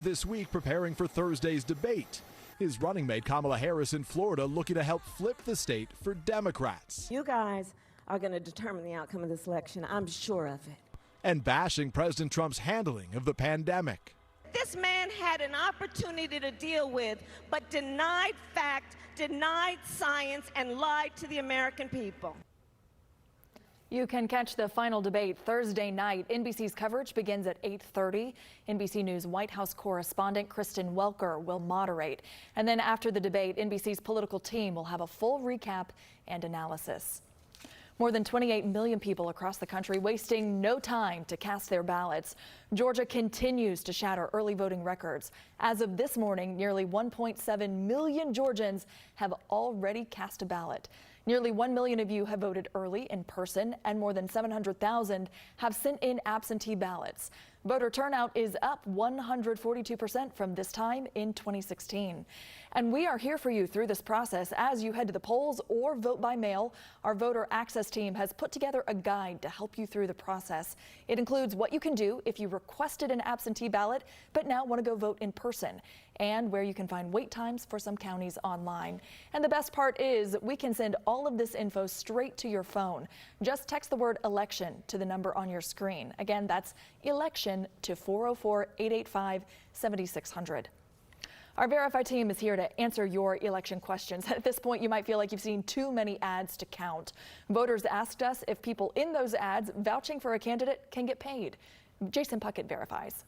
This week preparing for Thursday's debate. His running mate Kamala Harris in Florida looking to help flip the state for Democrats. You guys are going to determine the outcome of this election. I'm sure of it. And bashing President Trump's handling of the pandemic. This man had an opportunity to deal with, but denied fact, denied science, and lied to the American people. You can catch the final debate Thursday night. NBC's coverage begins at 8:30. NBC News White House correspondent Kristen Welker will moderate. And then after the debate, NBC's political team will have a full recap and analysis. More than 28 million people across the country wasting no time to cast their ballots. Georgia continues to shatter early voting records. As of this morning, nearly 1.7 million Georgians have already cast a ballot. Nearly 1 million of you have voted early in person, and more than 700,000 have sent in absentee ballots. Voter turnout is up 142% from this time in 2016. And we are here for you through this process as you head to the polls or vote by mail. Our voter access team has put together a guide to help you through the process. It includes what you can do if you requested an absentee ballot but now want to go vote in person, and where you can find wait times for some counties online. And the best part is we can send all of this info straight to your phone. Just text the word election to the number on your screen. Again, that's election to 404-885-7600. Our Verify team is here to answer your election questions. At this point, you might feel like you've seen too many ads to count. Voters asked us if people in those ads vouching for a candidate can get paid. Jason Puckett verifies.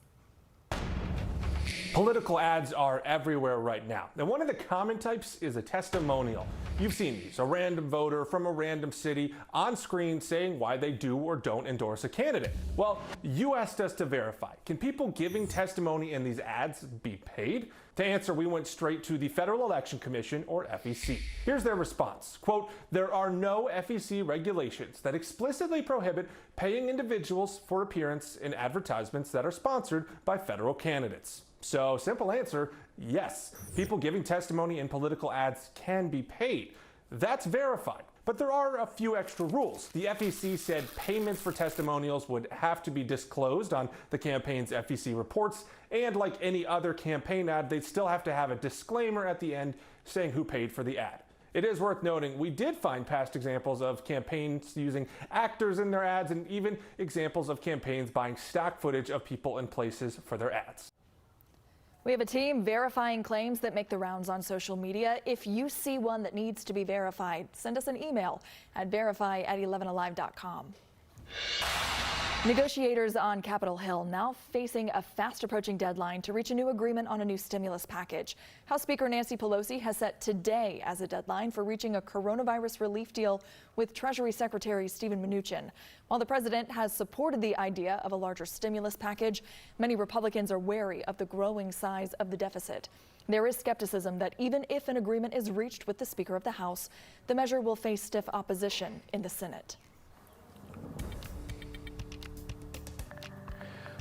Political ads are everywhere right now. And one of the common types is a testimonial. You've seen these, a random voter from a random city on screen saying why they do or don't endorse a candidate. Well, you asked us to verify. Can people giving testimony in these ads be paid? To answer, we went straight to the Federal Election Commission, or FEC. Here's their response. Quote, there are no FEC regulations that explicitly prohibit paying individuals for appearance in advertisements that are sponsored by federal candidates. So, simple answer, yes, people giving testimony in political ads can be paid. That's verified. But there are a few extra rules. The FEC said payments for testimonials would have to be disclosed on the campaign's FEC reports, and like any other campaign ad, they'd still have to have a disclaimer at the end saying who paid for the ad. It is worth noting we did find past examples of campaigns using actors in their ads, and even examples of campaigns buying stock footage of people and places for their ads. We have a team verifying claims that make the rounds on social media. If you see one that needs to be verified, send us an email at verify@11alive.com. Negotiators on Capitol Hill now facing a fast-approaching deadline to reach a new agreement on a new stimulus package. House Speaker Nancy Pelosi has set today as a deadline for reaching a coronavirus relief deal with Treasury Secretary Steven Mnuchin. While the president has supported the idea of a larger stimulus package, many Republicans are wary of the growing size of the deficit. There is skepticism that even if an agreement is reached with the Speaker of the House, the measure will face stiff opposition in the Senate.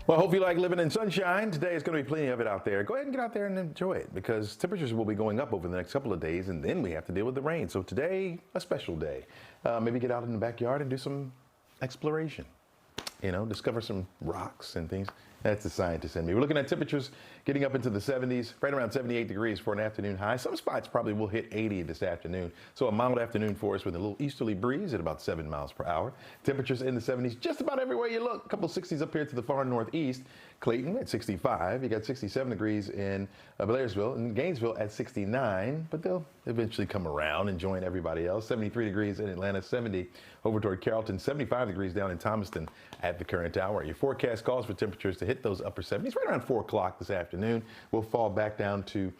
Well, I hope you like living in sunshine. Today is going to be plenty of it out there. Go ahead and get out there and enjoy it, because temperatures will be going up over the next couple of days, and then we have to deal with the rain. So today, a special day. Maybe get out in the backyard and do some exploration. You know, discover some rocks and things. That's the scientist in me. We're looking at temperatures getting up into the 70s, right around 78 degrees for an afternoon high. Some spots probably will hit 80 this afternoon. So a mild afternoon for us with a little easterly breeze at about 7 miles per hour. Temperatures in the 70s just about everywhere you look. A couple 60s up here to the far northeast. Clayton at 65. You got 67 degrees in Blairsville, and Gainesville at 69, but they'll eventually come around and join everybody else. 73 degrees in Atlanta, 70 over toward Carrollton, 75 degrees down in Thomaston at the current hour. Your forecast calls for temperatures to hit those upper 70s right around 4 o'clock this afternoon. We'll fall back down to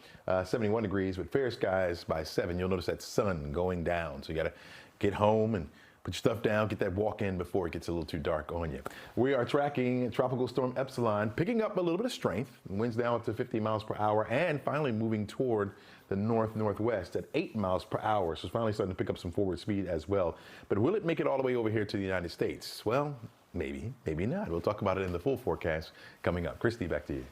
71 degrees with fair skies by 7. You'll notice that sun going down, so you got to get home and put your stuff down, get that walk in before it gets a little too dark on you. We are tracking Tropical Storm Epsilon, picking up a little bit of strength. Winds now up to 50 miles per hour and finally moving toward the north-northwest at 8 miles per hour. So it's finally starting to pick up some forward speed as well. But will it make it all the way over here to the United States? Well, maybe, maybe not. We'll talk about it in the full forecast coming up. Christy, back to you.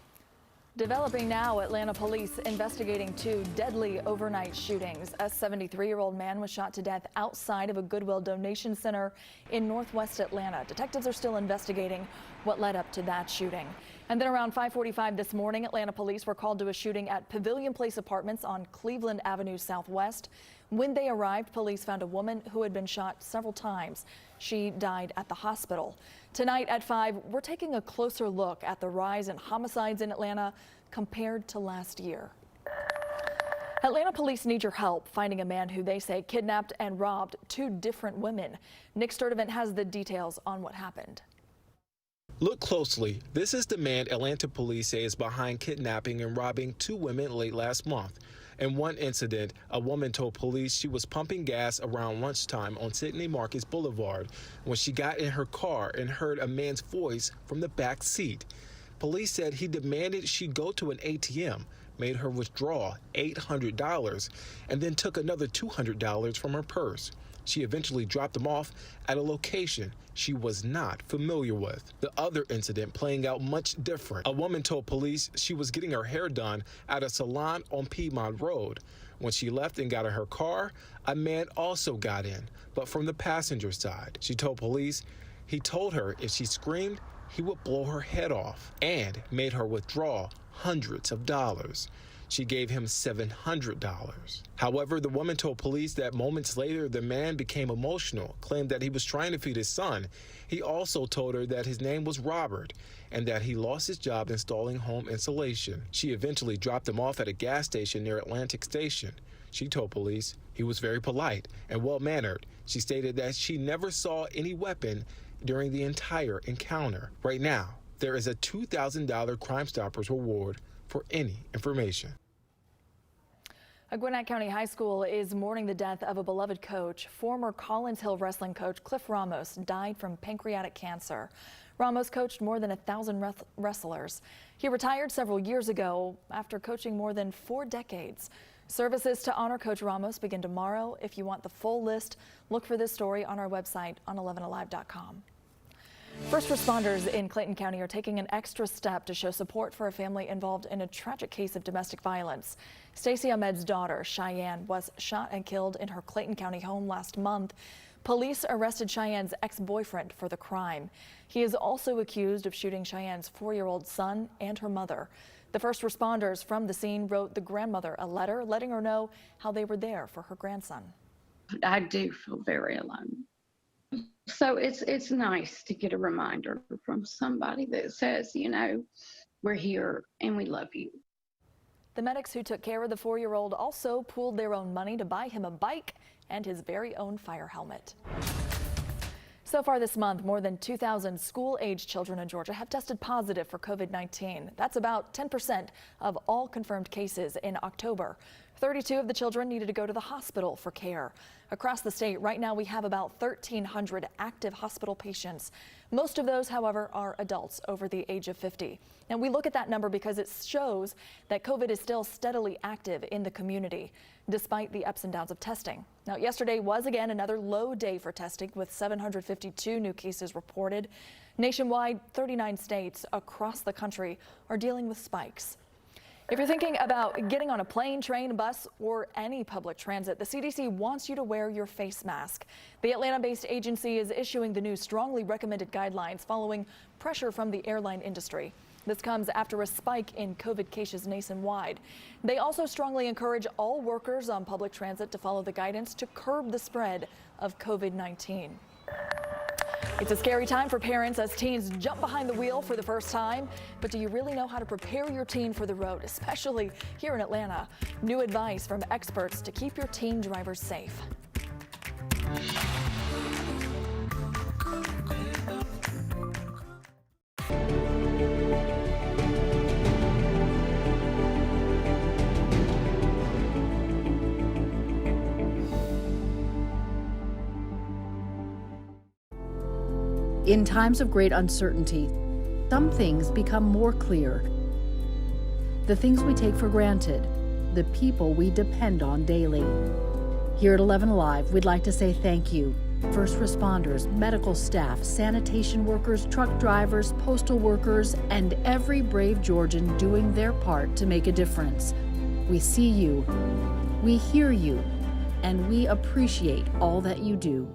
Developing now, Atlanta police investigating 2 deadly overnight shootings. A 73-year-old man was shot to death outside of a Goodwill donation center in northwest Atlanta. Detectives are still investigating what led up to that shooting. And then around 5:45 this morning, Atlanta police were called to a shooting at Pavilion Place Apartments on Cleveland Avenue Southwest. When they arrived, police found a woman who had been shot several times. She died at the hospital. Tonight at 5, we're taking a closer look at the rise in homicides in Atlanta compared to last year. Atlanta police need your help finding a man who they say kidnapped and robbed 2 different women. Nick Sturdivant has the details on what happened. Look closely. This is the man Atlanta police say is behind kidnapping and robbing 2 women late last month. In one incident, a woman told police she was pumping gas around lunchtime on Sidney Marcus Boulevard when she got in her car and heard a man's voice from the back seat. Police said he demanded she go to an ATM, made her withdraw $800, and then took another $200 from her purse. She eventually dropped him off at a location she was not familiar with. The other incident playing out much different. A woman told police she was getting her hair done at a salon on Piedmont Road. When she left and got in her car, a man also got in, but from the passenger side. She told police he told her if she screamed, he would blow her head off and made her withdraw hundreds of dollars. She gave him $700. However, the woman told police that moments later, the man became emotional, claimed that he was trying to feed his son. He also told her that his name was Robert and that he lost his job installing home insulation. She eventually dropped him off at a gas station near Atlantic Station. She told police he was very polite and well-mannered. She stated that she never saw any weapon during the entire encounter. Right now, there is a $2,000 Crime Stoppers reward for any information. A Gwinnett County High School is mourning the death of a beloved coach. Former Collins Hill wrestling coach Cliff Ramos died from pancreatic cancer. Ramos coached more than 1,000 wrestlers. He retired several years ago after coaching more than 4 decades. Services to honor Coach Ramos begin tomorrow. If you want the full list, look for this story on our website on 11alive.com. First responders in Clayton County are taking an extra step to show support for a family involved in a tragic case of domestic violence. Stacey Ahmed's daughter, Cheyenne, was shot and killed in her Clayton County home last month. Police arrested Cheyenne's ex-boyfriend for the crime. He is also accused of shooting Cheyenne's 4-year-old son and her mother. The first responders from the scene wrote the grandmother a letter letting her know how they were there for her grandson. I do feel very alone. So it's nice to get a reminder from somebody that says, you know, we're here and we love you. The medics who took care of the 4-year-old also pooled their own money to buy him a bike and his very own fire helmet. So far this month, more than 2,000 school-age children in Georgia have tested positive for COVID-19. That's about 10% of all confirmed cases in October. 32 of the children needed to go to the hospital for care. Across the state right now, we have about 1,300 active hospital patients. Most of those, however, are adults over the age of 50. And we look at that number because it shows that COVID is still steadily active in the community, despite the ups and downs of testing. Now, yesterday was again another low day for testing with 752 new cases reported. Nationwide, 39 states across the country are dealing with spikes. If you're thinking about getting on a plane, train, bus, or any public transit, the CDC wants you to wear your face mask. The Atlanta-based agency is issuing the new strongly recommended guidelines following pressure from the airline industry. This comes after a spike in COVID cases nationwide. They also strongly encourage all workers on public transit to follow the guidance to curb the spread of COVID-19. It's a scary time for parents as teens jump behind the wheel for the first time. But do you really know how to prepare your teen for the road, especially here in Atlanta? New advice from experts to keep your teen drivers safe. In times of great uncertainty, some things become more clear. The things we take for granted, the people we depend on daily. Here at 11Alive, we'd like to say thank you. First responders, medical staff, sanitation workers, truck drivers, postal workers, and every brave Georgian doing their part to make a difference. We see you, we hear you, and we appreciate all that you do.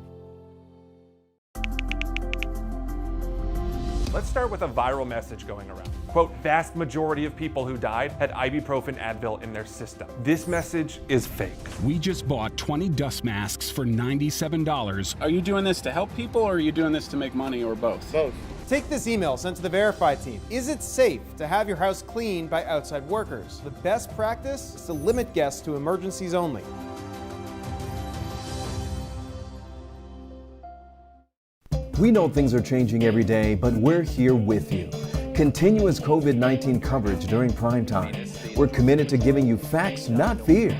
Let's start with a viral message going around. Quote, vast majority of people who died had ibuprofen Advil in their system. This message is fake. We just bought 20 dust masks for $97. Are you doing this to help people, or are you doing this to make money, or both? Both. Take this email sent to the Verify team. Is it safe to have your house cleaned by outside workers? The best practice is to limit guests to emergencies only. We know things are changing every day, but we're here with you. Continuous COVID-19 coverage during prime time. We're committed to giving you facts, not fear.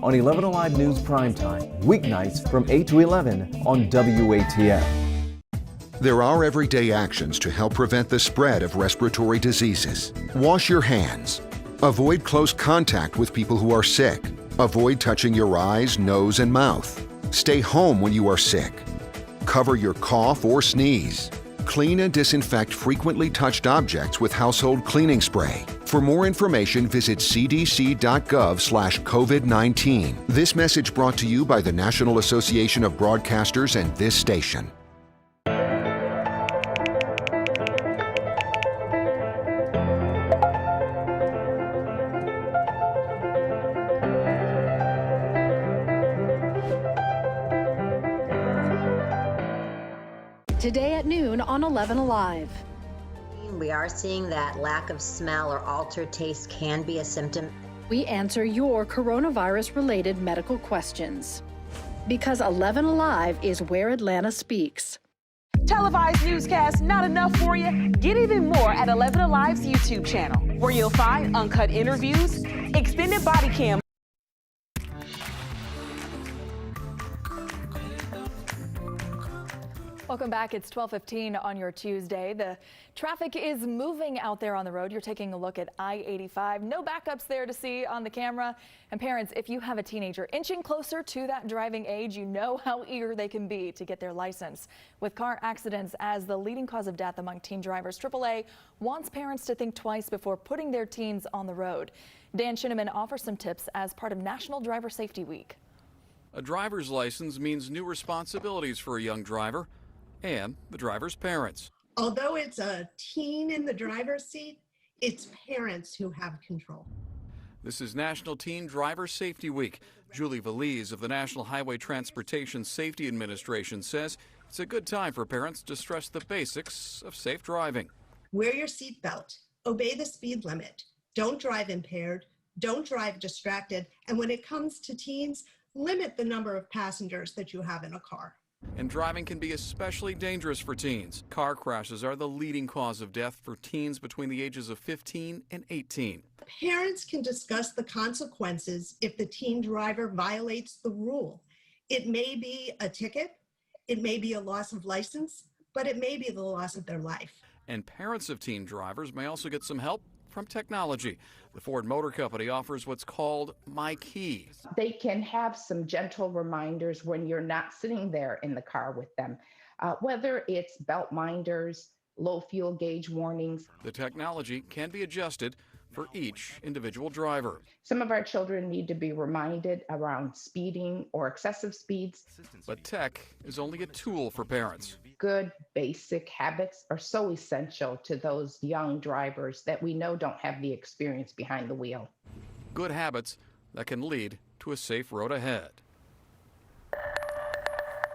On 11Alive News Primetime, weeknights from 8 to 11 on WATF. There are everyday actions to help prevent the spread of respiratory diseases. Wash your hands. Avoid close contact with people who are sick. Avoid touching your eyes, nose, and mouth. Stay home when you are sick. Cover your cough or sneeze. Clean and disinfect frequently touched objects with household cleaning spray. For more information, visit cdc.gov/COVID-19. This message brought to you by the National Association of Broadcasters and this station. Today at noon on 11Alive. We are seeing that lack of smell or altered taste can be a symptom. We answer your coronavirus-related medical questions. Because 11Alive is where Atlanta speaks. Televised newscasts not enough for you? Get even more at 11Alive's YouTube channel, where you'll find uncut interviews, extended body cam. Welcome back. It's 12:15 on your Tuesday. The traffic is moving out there on the road. You're taking a look at I-85. No backups there to see on the camera. And parents, if you have a teenager inching closer to that driving age, you know how eager they can be to get their license. With car accidents as the leading cause of death among teen drivers, AAA wants parents to think twice before putting their teens on the road. Dan Shinneman offers some tips as part of National Driver Safety Week. A driver's license means new responsibilities for a young driver and the driver's parents. Although it's a teen in the driver's seat, it's parents who have control. This is National Teen Driver Safety Week. Julie Valise of the National Highway Transportation Safety Administration says it's a good time for parents to stress the basics of safe driving. Wear your seatbelt, obey the speed limit, don't drive impaired, don't drive distracted, and when it comes to teens, limit the number of passengers that you have in a car. And driving can be especially dangerous for teens. Car crashes are the leading cause of death for teens between the ages of 15 and 18. Parents can discuss the consequences if the teen driver violates the rule. It may be a ticket, it may be a loss of license, but it may be the loss of their life. And parents of teen drivers may also get some help from technology. The Ford Motor Company offers what's called My Key. They can have some gentle reminders when you're not sitting there in the car with them, whether it's belt minders, low fuel gauge warnings. The technology can be adjusted for each individual driver. Some of our children need to be reminded around speeding or excessive speeds. But tech is only a tool for parents. Good basic habits are so essential to those young drivers that we know don't have the experience behind the wheel. Good habits that can lead to a safe road ahead.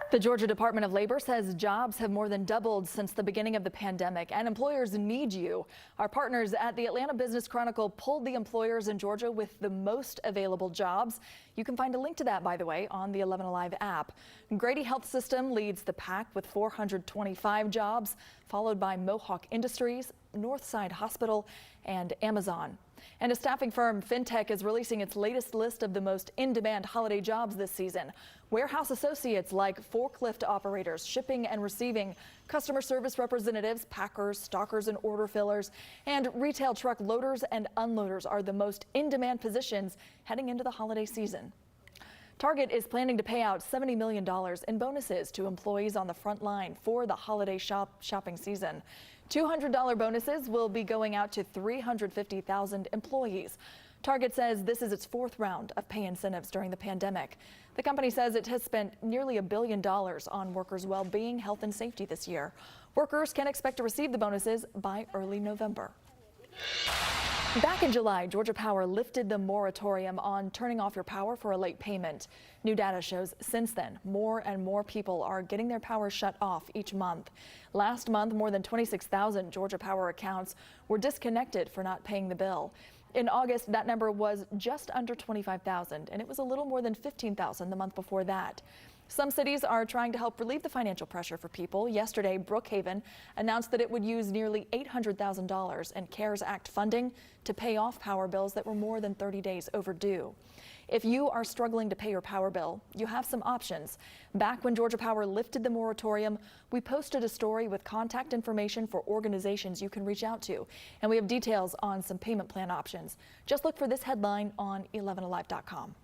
The Georgia Department of Labor says jobs have more than doubled since the beginning of the pandemic, and employers need you. Our partners at the Atlanta Business Chronicle pulled the employers in Georgia with the most available jobs. You can find a link to that, by the way, on the 11Alive app. Grady Health System leads the pack with 425 jobs, followed by Mohawk Industries, Northside Hospital, and Amazon. And a staffing firm, FinTech, is releasing its latest list of the most in-demand holiday jobs this season. Warehouse associates like forklift operators, shipping and receiving, customer service representatives, packers, stockers and order fillers, and retail truck loaders and unloaders are the most in-demand positions heading into the holiday season. Target is planning to pay out $70 million in bonuses to employees on the front line for the holiday shopping season. $200 bonuses will be going out to 350,000 employees. Target says this is its fourth round of pay incentives during the pandemic. The company says it has spent nearly $1 billion on workers' well-being, health, and safety this year. Workers can expect to receive the bonuses by early November. Back in July, Georgia Power lifted the moratorium on turning off your power for a late payment. New data shows since then, more and more people are getting their power shut off each month. Last month, more than 26,000 Georgia Power accounts were disconnected for not paying the bill. In August, that number was just under 25,000, and it was a little more than 15,000 the month before that. Some cities are trying to help relieve the financial pressure for people. Yesterday, Brookhaven announced that it would use nearly $800,000 in CARES Act funding to pay off power bills that were more than 30 days overdue. If you are struggling to pay your power bill, you have some options. Back when Georgia Power lifted the moratorium, we posted a story with contact information for organizations you can reach out to. And we have details on some payment plan options. Just look for this headline on 11alive.com.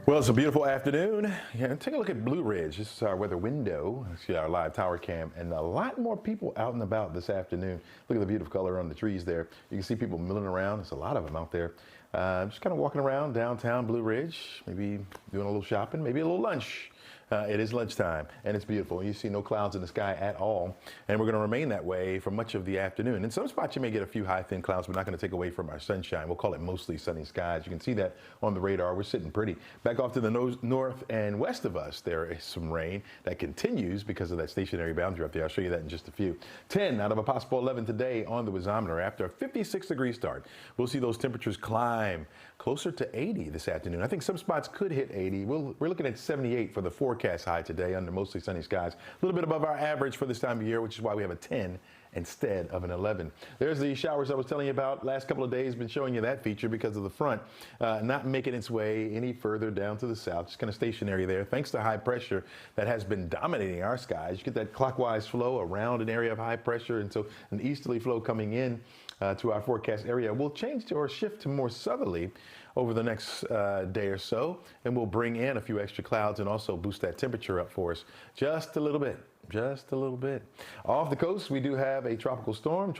Well, it's a beautiful afternoon. Yeah, take a look at Blue Ridge. This is our weather window. See our live tower cam, and a lot more people out and about this afternoon. Look at the beautiful color on the trees there. You can see people milling around. There's a lot of them out there. Just kind of walking around downtown Blue Ridge, maybe doing a little shopping, maybe a little lunch. It is lunchtime, and it's beautiful. You see no clouds in the sky at all, and we're going to remain that way for much of the afternoon. In some spots, you may get a few high, thin clouds, but not going to take away from our sunshine. We'll call it mostly sunny skies. You can see that on the radar. We're sitting pretty. Back off to the north and west of us, there is some rain that continues because of that stationary boundary up there. I'll show you that in just a few. 10 out of a possible 11 today on the whizometer after a 56-degree start. We'll see those temperatures climb closer to 80 this afternoon. I think some spots could hit 80. We're looking at 78 for the forecast high today under mostly sunny skies. A little bit above our average for this time of year, which is why we have a 10 instead of an 11. There's the showers I was telling you about. Last couple of days, been showing you that feature because of the front not making its way any further down to the south, just kind of stationary there. Thanks to high pressure that has been dominating our skies. You get that clockwise flow around an area of high pressure, and so an easterly flow coming in to our forecast area will change to or shift to more southerly over the next day or so, and we'll bring in a few extra clouds and also boost that temperature up for us just a little bit. Just a little bit. Off the coast, we do have a tropical storm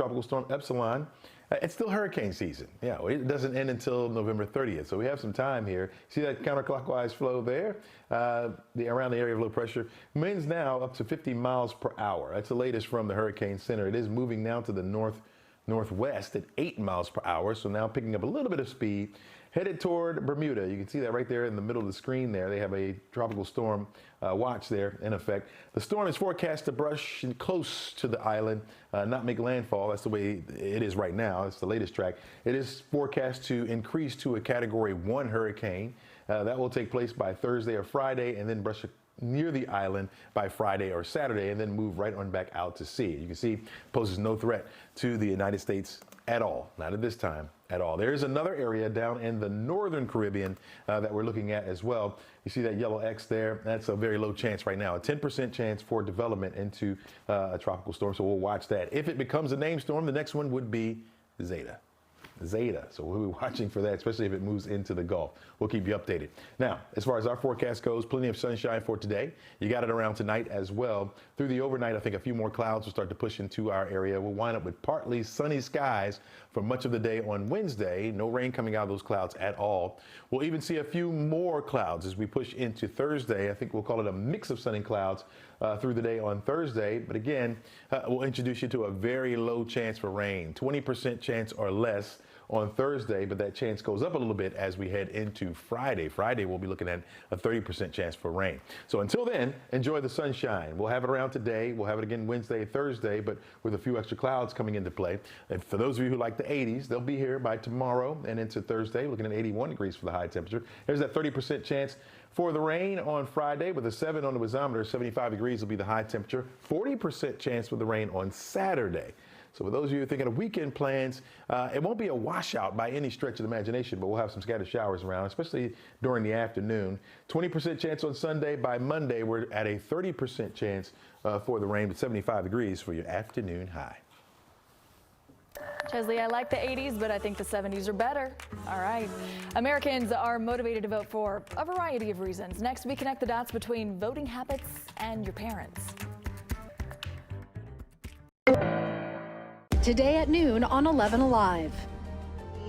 Epsilon. It's still hurricane season. Yeah, it doesn't end until November 30th, so we have some time here. See that counterclockwise flow there? Around the area of low pressure. Winds now up to 50 miles per hour. That's the latest from the Hurricane Center. It is moving now to the northwest at 8 miles per hour, so now picking up a little bit of speed. Headed toward Bermuda. You can see that right there in the middle of the screen there. They have a tropical storm watch there in effect. The storm is forecast to brush close to the island, not make landfall. That's the way it is right now. It's the latest track. It is forecast to increase to a Category 1 hurricane. That will take place by Thursday or Friday and then brush near the island by Friday or Saturday and then move right on back out to sea. You can see poses no threat to the United States at all, not at this time at all. There is another area down in the northern Caribbean that we're looking at as well. You see that yellow X there? That's a very low chance right now, a 10% chance for development into a tropical storm, so we'll watch that. If it becomes a named storm, the next one would be Zeta. So we'll be watching for that, especially if it moves into the Gulf. We'll keep you updated. Now, as far as our forecast goes, plenty of sunshine for today. You got it around tonight as well. Through the overnight, I think a few more clouds will start to push into our area. We'll wind up with partly sunny skies for much of the day on Wednesday. No rain coming out of those clouds at all. We'll even see a few more clouds as we push into Thursday. I think we'll call it a mix of sunny clouds through the day on Thursday. But again, we'll introduce you to a very low chance for rain, 20% chance or less on Thursday, but that chance goes up a little bit as we head into Friday. Friday, we'll be looking at a 30% chance for rain. So until then, enjoy the sunshine. We'll have it around today. We'll have it again Wednesday, Thursday, but with a few extra clouds coming into play. And for those of you who like the 80s, they'll be here by tomorrow and into Thursday, looking at 81 degrees for the high temperature. There's that 30% chance for the rain on Friday with a 7 on the whizometer. 75 degrees will be the high temperature. 40% chance for the rain on Saturday. So for those of you thinking of weekend plans, it won't be a washout by any stretch of the imagination, but we'll have some scattered showers around, especially during the afternoon. 20% chance on Sunday. By Monday, we're at a 30% chance for the rain with 75 degrees for your afternoon high. Chesley, I like the 80s, but I think the 70s are better. All right. Americans are motivated to vote for a variety of reasons. Next, we connect the dots between voting habits and your parents. Today at noon on 11Alive.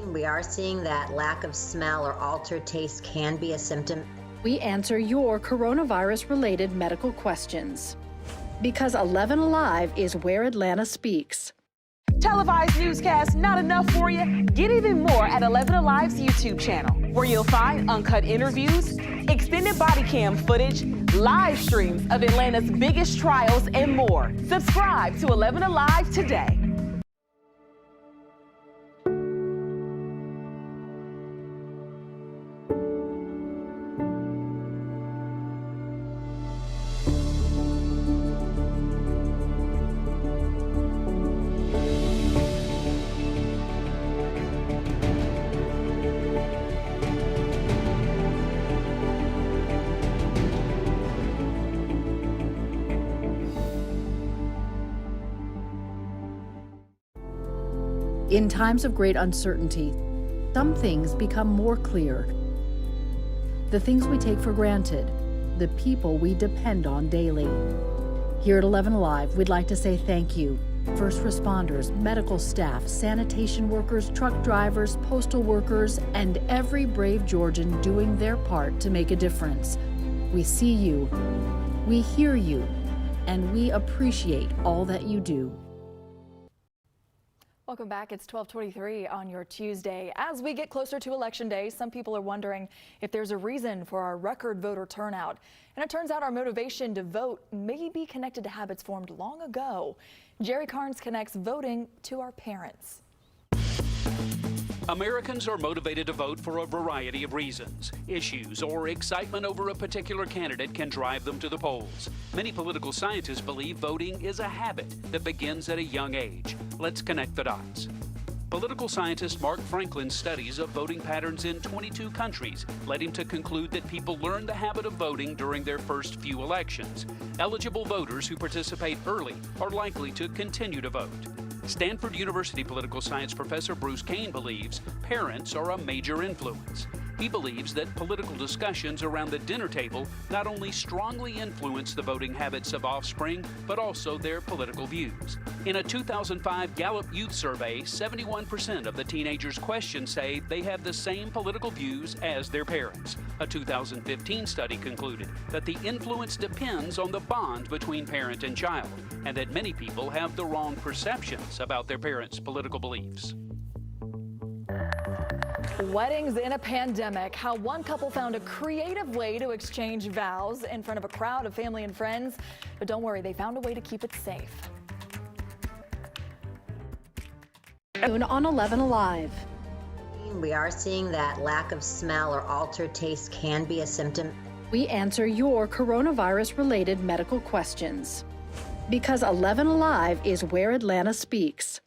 We are seeing that lack of smell or altered taste can be a symptom. We answer your coronavirus-related medical questions. Because 11Alive is where Atlanta speaks. Televised newscasts not enough for you? Get even more at 11Alive's YouTube channel, where you'll find uncut interviews, extended body cam footage, live streams of Atlanta's biggest trials, and more. Subscribe to 11Alive today. In times of great uncertainty, some things become more clear. The things we take for granted, the people we depend on daily. Here at 11Alive, we'd like to say thank you. First responders, medical staff, sanitation workers, truck drivers, postal workers, and every brave Georgian doing their part to make a difference. We see you, we hear you, and we appreciate all that you do. Welcome back. It's 12:23 on your Tuesday. As we get closer to Election Day, some people are wondering if there's a reason for our record voter turnout. And it turns out our motivation to vote may be connected to habits formed long ago. Jerry Carnes connects voting to our parents. Americans are motivated to vote for a variety of reasons. Issues or excitement over a particular candidate can drive them to the polls. Many political scientists believe voting is a habit that begins at a young age. Let's connect the dots. Political scientist Mark Franklin's studies of voting patterns in 22 countries led him to conclude that people learn the habit of voting during their first few elections. Eligible voters who participate early are likely to continue to vote. Stanford University political science professor Bruce Kane believes parents are a major influence. He believes that political discussions around the dinner table not only strongly influence the voting habits of offspring, but also their political views. In a 2005 Gallup Youth Survey, 71% of the teenagers questioned say they have the same political views as their parents. A 2015 study concluded that the influence depends on the bond between parent and child, and that many people have the wrong perceptions about their parents' political beliefs. Weddings in a pandemic. How one couple found a creative way to exchange vows in front of a crowd of family and friends. But don't worry, they found a way to keep it safe. On 11Alive. We are seeing that lack of smell or altered taste can be a symptom. We answer your coronavirus-related medical questions. Because 11Alive is where Atlanta speaks.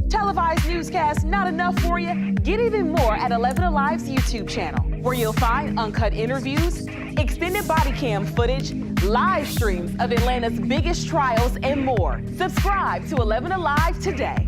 Televised newscasts not enough for you? Get even more at 11Alive's YouTube channel, where you'll find uncut interviews, extended body cam footage, live streams of Atlanta's biggest trials, and more. Subscribe to 11Alive today.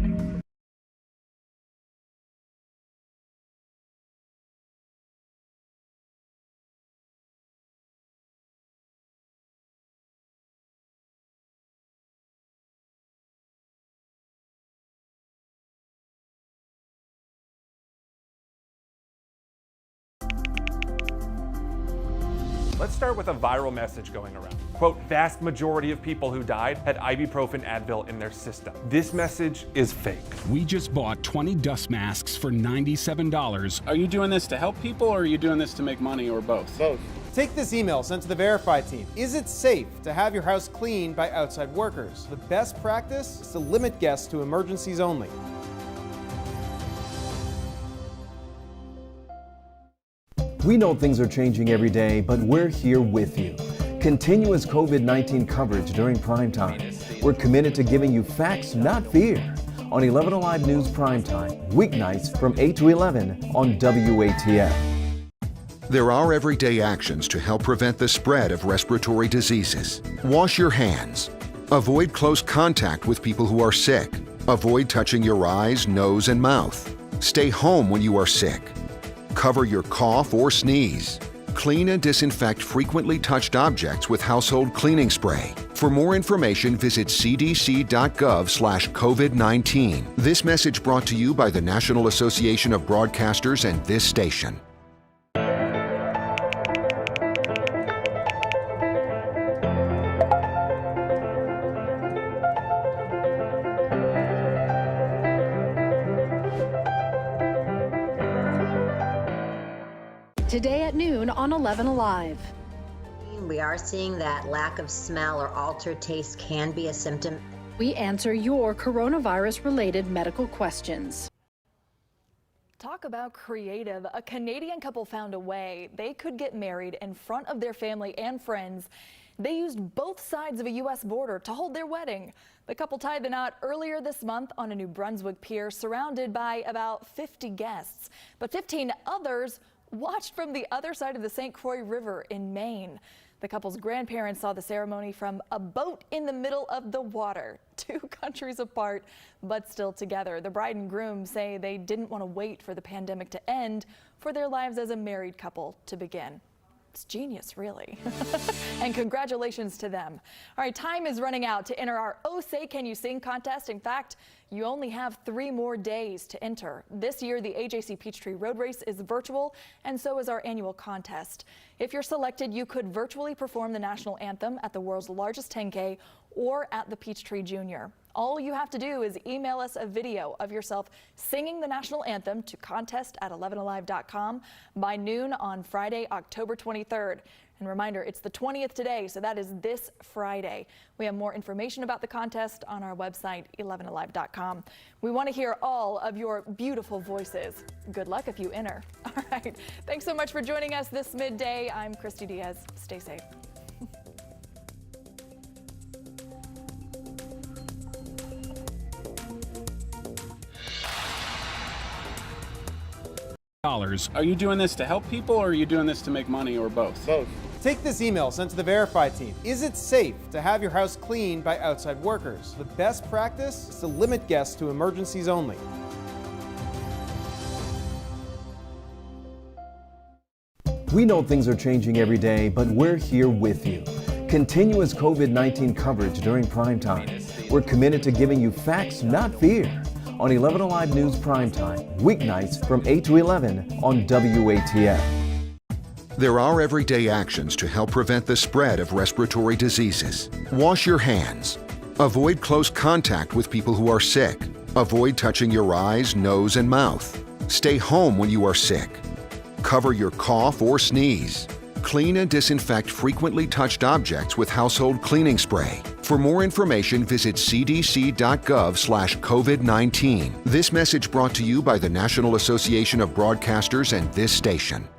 Let's start with a viral message going around. Quote, vast majority of people who died had ibuprofen Advil in their system. This message is fake. We just bought 20 dust masks for $97. Are you doing this to help people or are you doing this to make money or both? Both. Take this email sent to the Verify team. Is it safe to have your house cleaned by outside workers? The best practice is to limit guests to emergencies only. We know things are changing every day, but we're here with you. Continuous COVID-19 coverage during prime time. We're committed to giving you facts, not fear. On 11Alive News Primetime, weeknights from 8 to 11 on WATF. There are everyday actions to help prevent the spread of respiratory diseases. Wash your hands. Avoid close contact with people who are sick. Avoid touching your eyes, nose, and mouth. Stay home when you are sick. Cover your cough or sneeze. Clean and disinfect frequently touched objects with household cleaning spray. For more information, visit cdc.gov/COVID-19. This message brought to you by the National Association of Broadcasters and this station. Today at noon on 11Alive. We are seeing that lack of smell or altered taste can be a symptom. We answer your coronavirus-related medical questions. Talk about creative. A Canadian couple found a way they could get married in front of their family and friends. They used both sides of a U.S. border to hold their wedding. The couple tied the knot earlier this month on a New Brunswick pier, surrounded by about 50 guests. But 15 others watched from the other side of the St. Croix River in Maine. The couple's grandparents saw the ceremony from a boat in the middle of the water, 2 countries apart, but still together. The bride and groom say they didn't want to wait for the pandemic to end for their lives as a married couple to begin. It's genius, really. And congratulations to them. All right, time is running out to enter our Oh Say Can You Sing contest. In fact, you only have 3 more days to enter. This year, the AJC Peachtree Road Race is virtual, and so is our annual contest. If you're selected, you could virtually perform the national anthem at the world's largest 10K or at the Peachtree Junior. All you have to do is email us a video of yourself singing the national anthem to contest@11alive.com by noon on Friday, October 23rd. And reminder, it's the 20th today, so that is this Friday. We have more information about the contest on our website, 11alive.com. We want to hear all of your beautiful voices. Good luck if you enter. All right. Thanks so much for joining us this midday. I'm Christy Diaz. Stay safe. Are you doing this to help people or are you doing this to make money or both? Both. Take this email sent to the Verify team. Is it safe to have your house cleaned by outside workers? The best practice is to limit guests to emergencies only. We know things are changing every day, but we're here with you. Continuous COVID-19 coverage during prime time. We're committed to giving you facts, not fear. On 11Alive News Primetime, weeknights from 8 to 11 on WATF. There are everyday actions to help prevent the spread of respiratory diseases. Wash your hands. Avoid close contact with people who are sick. Avoid touching your eyes, nose, and mouth. Stay home when you are sick. Cover your cough or sneeze. Clean and disinfect frequently touched objects with household cleaning spray. For more information, visit cdc.gov/COVID-19. This message brought to you by the National Association of Broadcasters and this station.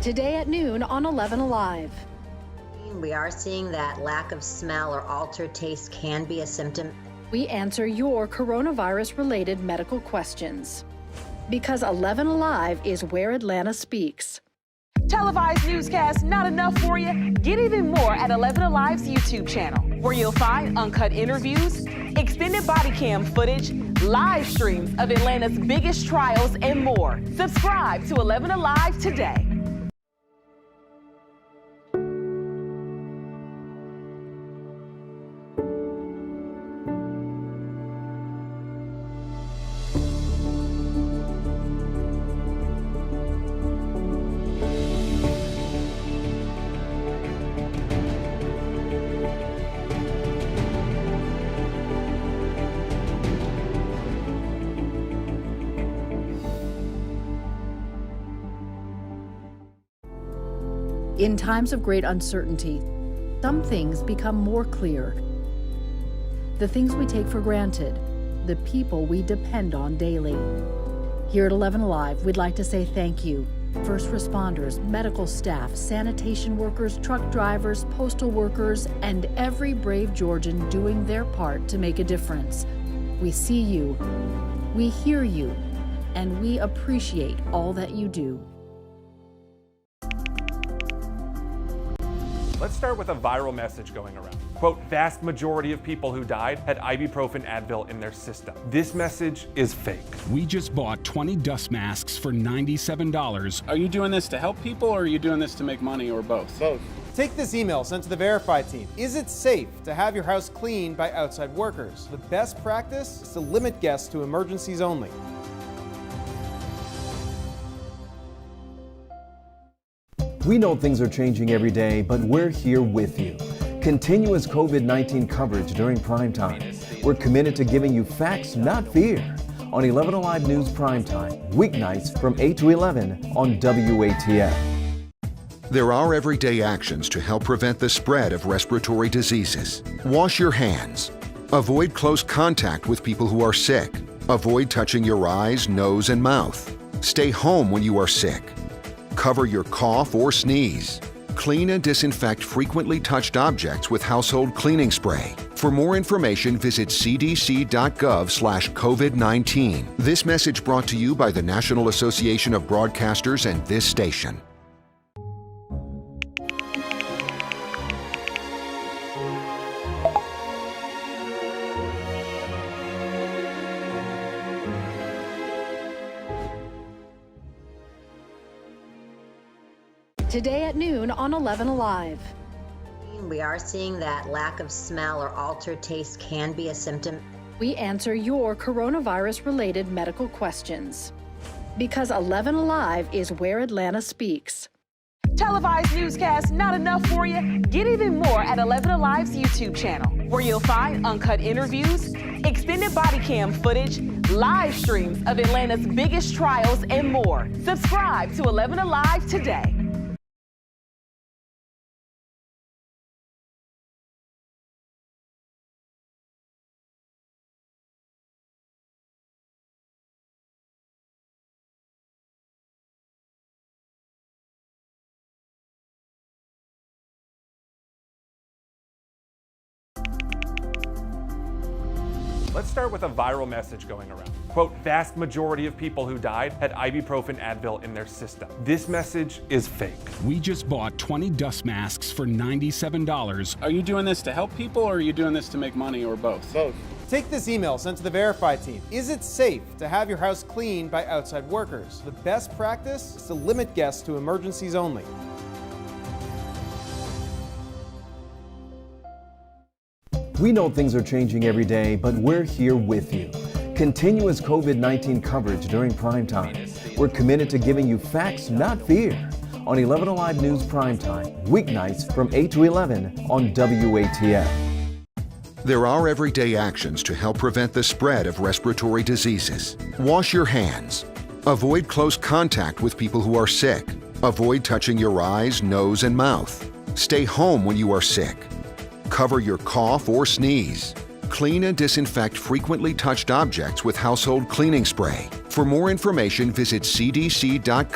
Today at noon on 11Alive. We are seeing that lack of smell or altered taste can be a symptom. We answer your coronavirus-related medical questions. Because 11Alive is where Atlanta speaks. Televised newscasts not enough for you? Get even more at 11Alive's YouTube channel, where you'll find uncut interviews, extended body cam footage, live streams of Atlanta's biggest trials, and more. Subscribe to 11Alive today. In times of great uncertainty, some things become more clear. The things we take for granted, the people we depend on daily. Here at 11Alive, we'd like to say thank you. First responders, medical staff, sanitation workers, truck drivers, postal workers, and every brave Georgian doing their part to make a difference. We see you, we hear you, and we appreciate all that you do. Let's start with a viral message going around. Quote, vast majority of people who died had ibuprofen Advil in their system. This message is fake. We just bought 20 dust masks for $97. Are you doing this to help people or are you doing this to make money or both? Both. Take this email sent to the Verify team. Is it safe to have your house cleaned by outside workers? The best practice is to limit guests to emergencies only. We know things are changing every day, but we're here with you. Continuous COVID-19 coverage during prime time. We're committed to giving you facts, not fear. On 11Alive News Primetime, weeknights from 8 to 11 on WATF. There are everyday actions to help prevent the spread of respiratory diseases. Wash your hands. Avoid close contact with people who are sick. Avoid touching your eyes, nose, and mouth. Stay home when you are sick. Cover your cough or sneeze. Clean and disinfect frequently touched objects with household cleaning spray. For more information, visit cdc.gov/COVID-19. This message brought to you by the National Association of Broadcasters and this station. Today at noon on 11Alive. We are seeing that lack of smell or altered taste can be a symptom. We answer your coronavirus-related medical questions. Because 11Alive is where Atlanta speaks. Televised newscasts not enough for you? Get even more at 11Alive's YouTube channel, where you'll find uncut interviews, extended body cam footage, live streams of Atlanta's biggest trials, and more. Subscribe to 11Alive today. Let's start with a viral message going around. Quote, vast majority of people who died had ibuprofen Advil in their system. This message is fake. We just bought 20 dust masks for $97. Are you doing this to help people or are you doing this to make money or both? Both. Take this email sent to the Verify team. Is it safe to have your house cleaned by outside workers? The best practice is to limit guests to emergencies only. We know things are changing every day, but we're here with you. Continuous COVID-19 coverage during prime time. We're committed to giving you facts, not fear. On 11Alive News Primetime, weeknights from 8 to 11 on WATF. There are everyday actions to help prevent the spread of respiratory diseases. Wash your hands. Avoid close contact with people who are sick. Avoid touching your eyes, nose, and mouth. Stay home when you are sick. Cover your cough or sneeze. Clean and disinfect frequently touched objects with household cleaning spray. For more information, visit cdc.gov.